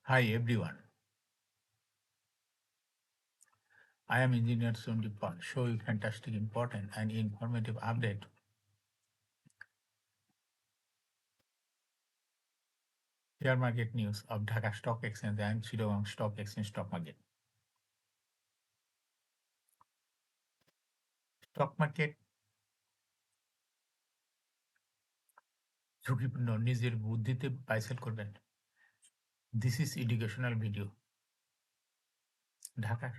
Hi everyone, I am Engineer Sundip Pal. Show you fantastic, important and informative update. Share market news of Dhaka Stock Exchange and Chittagong Stock Exchange stock market. Stock market ঝুঁকিপূর্ণ নিজের বুদ্ধিতে buy sell করবেন। This is educational video. ঢাকার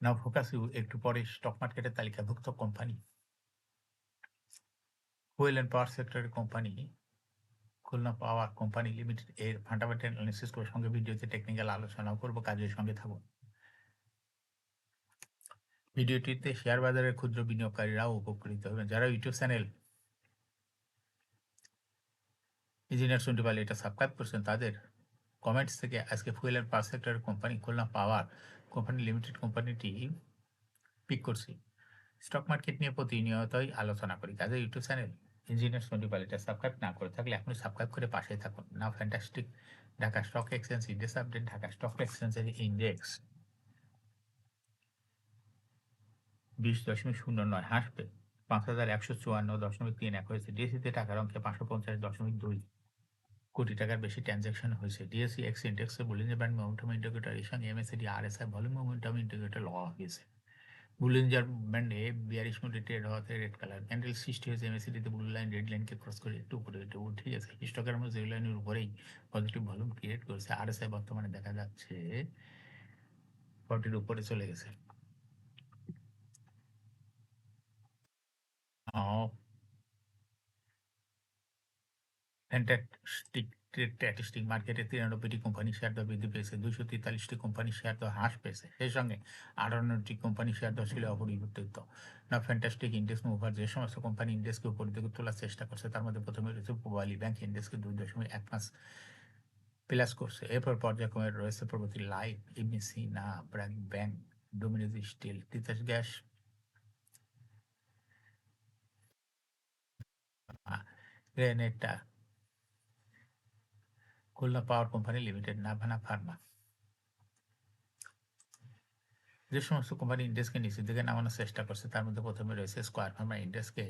নাও focus you একটু পরে stock মার্কেটের তালিকাভুক্ত company fuel and power সেক্টরের company Khulna Power Company limited এর ফান্ডামেন্টাল অ্যানালিসিস করে সঙ্গে ভিডিওতে টেকনিক্যাল আলোচনাও করবো, কাজের সঙ্গে থাকুন। ভিডিওটিতে শেয়ার বাজারের ক্ষুদ্র বিনিয়োগকারীরাও উপকৃত হবেন। যারা ইউটিউব চ্যানেল ইঞ্জিনিয়ার সন্ডিপাল এটা সাবস্ক্রাইব করছেন তাদের কমেন্টস থেকে আজকে ফুয়েল অ্যান্ড পাওয়ার সেক্টরের company Khulna Power Company limited কোম্পানিটি পিক করছি। স্টক মার্কেট নিয়ে প্রতিনিয়তই আলোচনা করি, কাজে ইউটিউব চ্যানেল ইঞ্জিনিয়ার সন্ডিপাল এটা সাবস্ক্রাইব না করে থাকলে এখনই সাবস্ক্রাইব করে পাশেই থাকুন। Now fantastic Dhaka stock exchange index update. Dhaka stock এক্সচেঞ্জের ইন্ডেক্স 20.09 হাসবে 5,154.31 হয়েছে। ডিএসিতে টাকার অঙ্কে 550.2 কোটি টাকার বেশি ট্রানজাকশন হয়েছে। ডিএসসি এক্স ইন্ডেক্সে বুলিঞ্জার ব্যান্ড মোমেন্টাম ইন্ডিকেটর এর সঙ্গে MACD RSI volume momentum indicator লওয়া হয়েছে। বুলিঞ্জার ব্যান্ডে বিয়ারিশ মোডে ট্রেড হওয়াতে রেড কালার ক্যান্ডেল সৃষ্টি হয়েছে। এমএসিডিতে ব্লু লাইন রেড লাইনকে ক্রস করে একটু উপরে একটু উঠে গেছে। হিস্টোগ্রামে জিরো লাইনের উপরেই পজিটিভ ভলিউম ক্রিয়েট করেছে। আরএসআই বর্তমানে দেখা যাচ্ছে 40-র উপরে চলে গেছে। স্ট্যাটিস্টিক মার্কেটে 93টি কোম্পানি শেয়ার দর বৃদ্ধি পেয়েছে, 243টি কোম্পানি শেয়ার দর হ্রাস পেয়েছে। সেই সঙ্গে 58টি কোম্পানি শেয়ার দর ছিল অপরিবর্তিত। না ফ্যান্টাস্টিক ইন্ডেক্স মুভার যে সমস্ত কোম্পানি ইন্ডেক্সকে উপর দিকে তোলার চেষ্টা করছে তার মধ্যে প্রথমে রয়েছে পূবালী ব্যাংক, ইন্ডেক্সকে 2.15 প্লাস করছে। এরপর পর্যায়ক্রমে রয়েছে প্রগতি লাইফ, ইবিসি, না Bank, Dominage Steel, Titas Gas, Renata, Khulna Power Company Limited, Navana Pharma. যে সমস্ত কোম্পানি ইন্ডেক্সকে নিচের দিকে নামানোর চেষ্টা করছে তার মধ্যে প্রথমে রয়েছে স্কয়ার ফার্মা, ইন্ডেক্সকে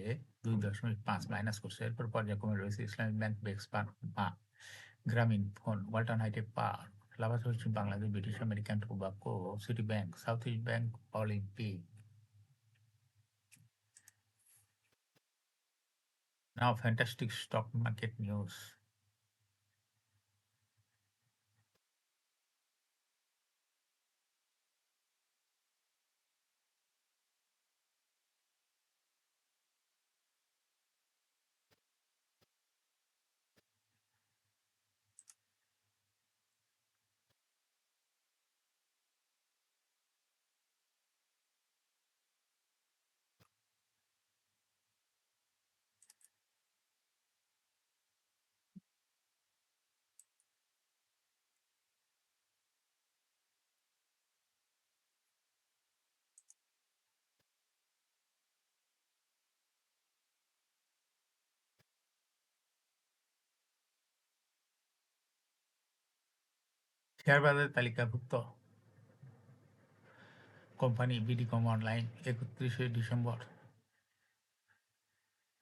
2.5 মাইনাস করছে। এরপর পর্যায়ক্রমে রয়েছে Islamic Bank, Bex Pharma, Grameen Phone, Walton Hitech Power, লাভাস হচ্ছে Bangladesh, British American Tobacco, City Bank, South East Bank, Olympic. Now fantastic stock market news. Share বাজারে তালিকাভুক্ত কোম্পানি বিডিকম অনলাইন 31শে ডিসেম্বর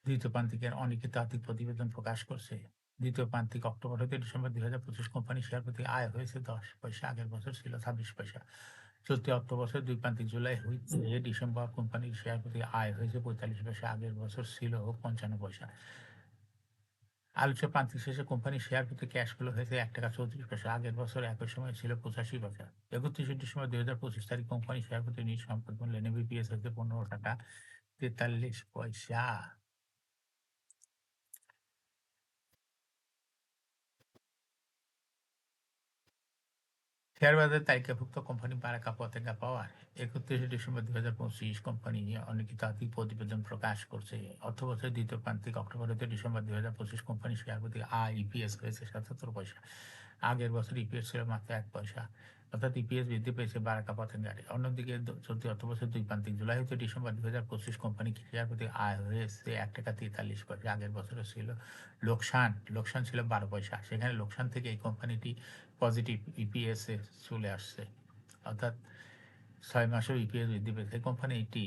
দ্বিতীয় প্রান্তিকের অলিখিত আর্থিক প্রতিবেদন প্রকাশ করছে। দ্বিতীয় প্রান্তিক অক্টোবর হতে ডিসেম্বর 2025 কোম্পানি শেয়ার প্রতি আয় হয়েছে 10 পয়সা, আগের বছর ছিল 26 পয়সা। চলতি অর্থবছর দুই প্রান্তিক জুলাই হইতে ডিসেম্বর কোম্পানির শেয়ার প্রতি আয় হয়েছে 45 পয়সা, আগের বছর ছিল 55 পয়সা। আলোচ্য প্রান্তিক শেষে কোম্পানির শেয়ার প্রতি ক্যাশ ফ্লো হয়েছে 1 টাকা 34 পয়সা, আগের বছর একই সময় ছিল 85 পয়সা। 31শে ডিসেম্বর 2025 তারিখ কোম্পানি শেয়ার প্রতি নিজ সম্পদ মূল্য এনএবিপিএস হয়েছে 15 টাকা 43 পয়সা। শেয়ার বাজারে তালিকাভুক্ত কোম্পানি বারাকা পতেঙ্গা পাওয়ার 31শে ডিসেম্বর 2025 কোম্পানি অলিখিত আর্থিক প্রতিবেদন প্রকাশ করছে। অর্থবছরের দ্বিতীয় প্রান্তিক অক্টোবর হতে ডিসেম্বর 2025 কোম্পানি শেয়ার প্রতি আয় ইপিএস হয়েছে 77 পয়সা, আগের বছর ইপিএস ছিল মাত্র 1 পয়সা। অর্থাৎ ইপিএস বৃদ্ধি পেয়েছে 12% হারে। অন্যদিকে চলতি অর্থবছর দুই প্রান্তিক জুলাই হতে ডিসেম্বর 2025 কোম্পানি শেয়ার প্রতি আয় হয়েছে ৳1.43। আগের বছরও ছিল লোকসান ছিল 12 পয়সা। সেখানে লোকসান থেকে এই কোম্পানিটি পজিটিভ ইপিএস এ চলে আসছে। অর্থাৎ 6 মাসেও ইপিএস বৃদ্ধি পেয়েছে। কোম্পানিটি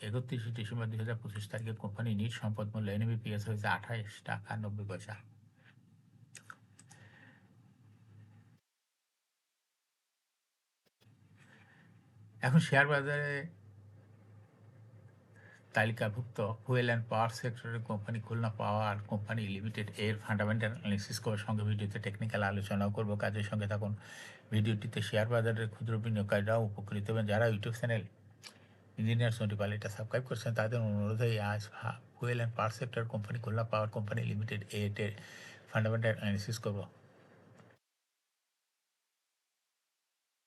31 ডিসেম্বর 2025 তারিখে কোম্পানির নিট সম্পদ মূল্য এনএবিপিএস হয়েছে ৳28.90। এখন শেয়ার বাজারে তালিকাভুক্ত ফুয়েল অ্যান্ড পাওয়ার সেক্টরের company Khulna Power Company limited এর ফান্ডামেন্টাল অ্যানালিসিস করার সঙ্গে ভিডিওতে টেকনিক্যাল আলোচনাও করব। কাজের সঙ্গে থাকুন। ভিডিওটিতে শেয়ার বাজারের ক্ষুদ্র বিনিয়োগকারীরাও উপকৃত হবেন। যারা ইউটিউব চ্যানেল ইঞ্জিনিয়ার সোনিপাল এটা সাবস্ক্রাইব করছেন তাদের অনুরোধে আজ fuel and power sector company Khulna Power Company limited এর ফান্ডামেন্টাল অ্যানালিসিস করব।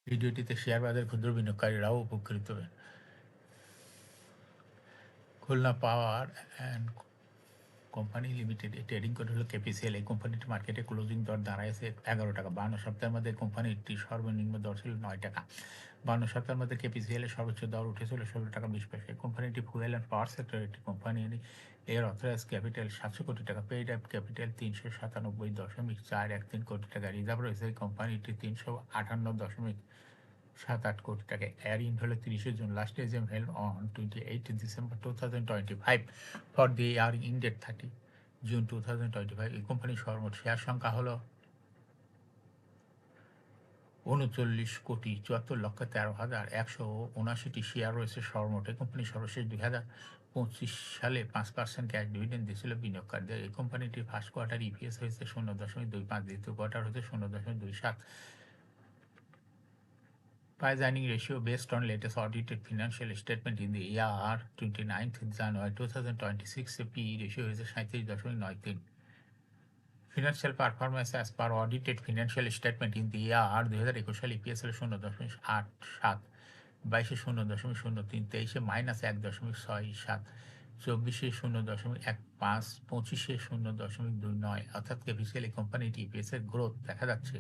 ভিডিওটিতে শেয়ার বাজারের ক্ষুদ্র বিনিয়োগকারীরাও উপকৃত হবেন। Khulna power and company limited trading code হলো কেপিসিএল। এই কোম্পানিটির মার্কেটে ক্লোজিং দর দাঁড়াইছে 11 টাকা। 52 সপ্তাহের মধ্যে কোম্পানিটির সর্বনিম্ন দর ছিল 9 টাকা। 52 সপ্তাহের মধ্যে কেপিসিএল এর সর্বোচ্চ দর উঠেছিল 16 টাকা 20 পয়সা। এই কোম্পানিটি ফুয়েল অ্যান্ড পাওয়ার সেক্টরের একটি কোম্পানি। এর অথরাইজ ক্যাপিটাল 700 কোটি টাকা, পেইড আপ ক্যাপিটাল 397.413 কোটি টাকা, রিজার্ভ রয়েছে এই কোম্পানিটি 358.78 কোটি টাকা। এয়ারিং হলো 30 June. Last AGM held on 28 December 2025 for the year ended 30 June 2025। এই কোম্পানির সর্বমোট শেয়ার সংখ্যা হলো 39,74,13,179টি শেয়ার রয়েছে সর্বমোট। এই কোম্পানি সর্বশেষ 2025 সালে 5% ক্যাশ ডিভিডেন্ড দিয়েছিল বিনিয়োগকারীদের। এই কোম্পানিটির ফার্স্ট কোয়ার্টার ইপিএস হয়েছে 0.25, দ্বিতীয় কোয়ার্টার হচ্ছে 0.27। Price earning ratio based on latest audited financial statement in the year 29th January 2026, PE ratio is 37.93. Financial performance as per audited financial statement in the year 2021 সালে EPS হল 0.87, 22-এ 0.03, 23-এ -1.67, 24-এ 0.15, 25-এ 0.29। অর্থাৎ KPCL এই কোম্পানিটি EPS এর growth দেখা যাচ্ছে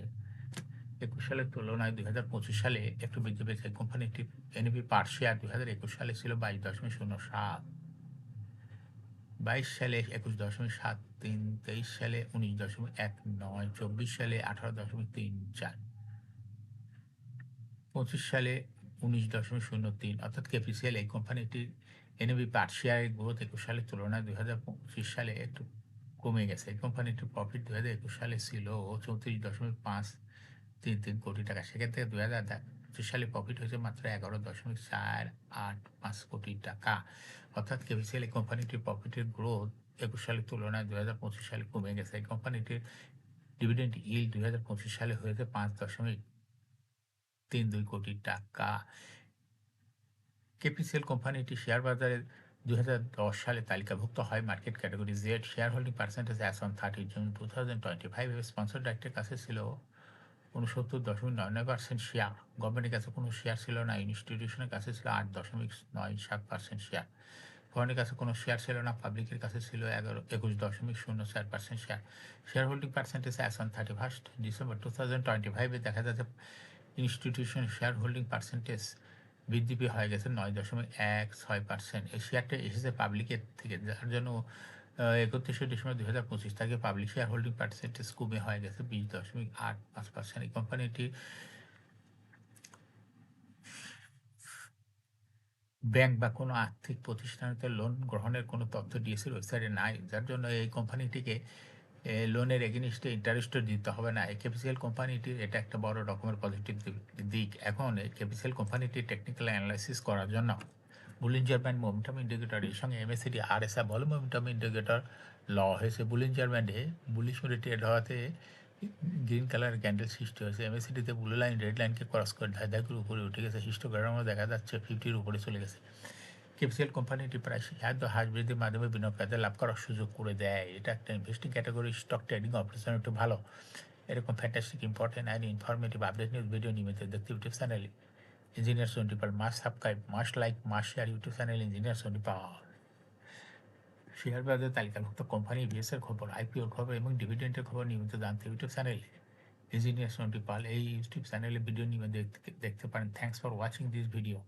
21 সালের তুলনায় 2025 সালে একটু বৃদ্ধি পেয়েছে। কোম্পানিটির এনএবি পার শেয়ার 2021 সালে ছিল 22.07, 22 সালে 21.73, 23 সালে 19.19, 24 সালে 18.34, 25 সালে 19.03। অর্থাৎ কেপিসিএল এই কোম্পানিটির এনএবি পার শেয়ারের গ্রোথ 21 সালের তুলনায় 2025 সালে একটু কমে গেছে। এই কোম্পানিটির প্রফিট 2021 সালে ছিল 34.533 কোটি টাকা। সেখান থেকে 2025 সালে প্রফিট হয়েছে মাত্র 11.485 কোটি টাকা। অর্থাৎ কেপিসিএল এই কোম্পানিটির প্রফিটের গ্রোথ 21 সালের তুলনায় 2025 সালে কমে গেছে। এই কোম্পানিটির ডিভিডেন্ড ইল্ড 2025 সালে হয়েছে 5.32 কোটি টাকা। কেপিসিএল কোম্পানিটি শেয়ার বাজারে 2010 সালে তালিকাভুক্ত হয় market category Z. Share holding percentage as on 30 June 2025 sponsor ডাইরেক্টের কাছে ছিল 69.99% শেয়ার। গভর্নমেন্টের কাছে কোনো শেয়ার ছিল না। ইনস্টিটিউশনের কাছে ছিল 8.97% শেয়ার। ফরেনের কাছে কোনো শেয়ার ছিল না। পাবলিকের কাছে ছিল 21.04% share. Share holding percentage as on 31 December 2025 দেখা যাচ্ছে ইনস্টিটিউশন শেয়ার হোল্ডিং পার্সেন্টেজ বৃদ্ধি হয়ে গেছে 9.16%। এই শেয়ারটা এসেছে পাবলিকের থেকে, যার জন্য 31 ডিসেম্বর 2025 তারিখে পাবলিক শেয়ার হোল্ডিং পার্সেন্টেজ কমে হয়ে গেছে 20.85%। এই কোম্পানিটি ব্যাংক বা কোনো আর্থিক প্রতিষ্ঠানতে লোন গ্রহণের কোনো তথ্য ডিএসির ওয়েবসাইটে নাই, যার জন্য এই কোম্পানিটিকে লোনের এগেনিস্টে ইন্টারেস্টও দিতে হবে না। এই কেপিসিএল কোম্পানিটির এটা একটা বড় রকমের পজিটিভ দিক। এখন এই কেপিসিএল কোম্পানিটির টেকনিক্যাল অ্যানালাইসিস করার জন্য বুলিঞ্জার ব্যান্ড মোমেন্টাম ইন্ডিকেটর এর সঙ্গে MACD RSI volume momentum indicator হয়েছে। বুলিঞ্জার ব্যান্ডে বুলিশ মোডে ট্রেড হওয়াতে গ্রিন কালার ক্যান্ডেল সৃষ্টি হয়েছে। এমএসিডিতে ব্লু লাইন রেড লাইনকে ক্রস করে ধায় করে উপরে উঠে গেছে। হিস্টোগ্রামে দেখা যাচ্ছে 50-র উপরে চলে গেছে। কেপিসিএল কোম্পানিটি প্রায় হ্রাস বৃদ্ধির মাধ্যমে বিনিয়োগকারীদের লাভ করার সুযোগ করে দেয়। এটা একটা investing category. Stock trading operation একটু ভালো। এরকম fantastic important and informative update news video নিয়মিত দেখতে YouTube channel engineer Sonipal must subscribe, must like, must share YouTube channel engineer Sonipal. Share বাজারে তালিকাভুক্ত কোম্পানি বিএসের খবর, আইপিওর খবর এবং ডিভিডেন্ডের খবর নিয়মিত জানতে ইউটিউব চ্যানেল ইঞ্জিনিয়ার সন্টি পাল এই ইউটিউব চ্যানেলে ভিডিও নিয়ে দেখতে পারেন। Thanks for watching this video.